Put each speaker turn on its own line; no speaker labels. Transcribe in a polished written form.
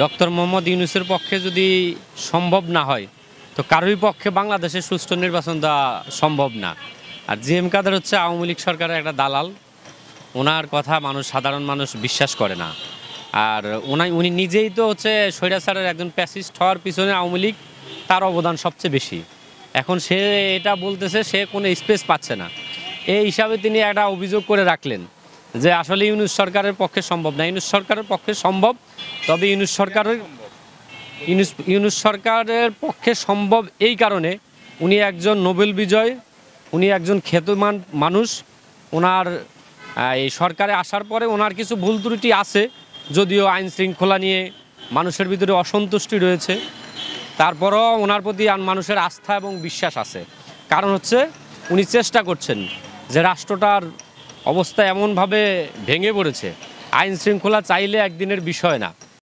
Doctor Mohammad ইউনূসের পক্ষে যদি সম্ভব না হয় তো কারোরই পক্ষে বাংলাদেশে সুষ্ঠু নির্বাচন দেওয়া সম্ভব না। আর জি এম কাদের হচ্ছে আওয়ামী লীগ সরকারের একটা দালাল, ওনার কথা সাধারণ মানুষ বিশ্বাস করে না। আর উনি নিজেই তো হচ্ছে স্বৈরাচারের একজন প্যাসিস্ট হওয়ার পিছনে আওয়ামী লীগ তার অবদান সবচেয়ে বেশি। এখন সে এটা বলতেছে সে কোনো স্পেস পাচ্ছে না, এই হিসাবে তিনি একটা অভিযোগ করে রাখলেন যে আসলে ইউনূস সরকারের পক্ষে সম্ভব না। ইউনূস সরকারের পক্ষে সম্ভব, তবে ইউনূস সরকারের পক্ষে সম্ভব এই কারণে উনি একজন নোবেল বিজয়, উনি একজন খ্যাতমান মানুষ। ওনার এই সরকারে আসার পরে ওনার কিছু ভুল ত্রুটি আছে, যদিও আইন শৃঙ্খলা নিয়ে মানুষের ভিতরে অসন্তুষ্টি রয়েছে, তারপরও ওনার প্রতি মানুষের আস্থা এবং বিশ্বাস আছে। কারণ হচ্ছে উনি চেষ্টা করছেন যে রাষ্ট্রটার অবস্থা এমনভাবে ভেঙে পড়েছে, আইন শৃঙ্খলা চাইলে একদিনের বিষয় না।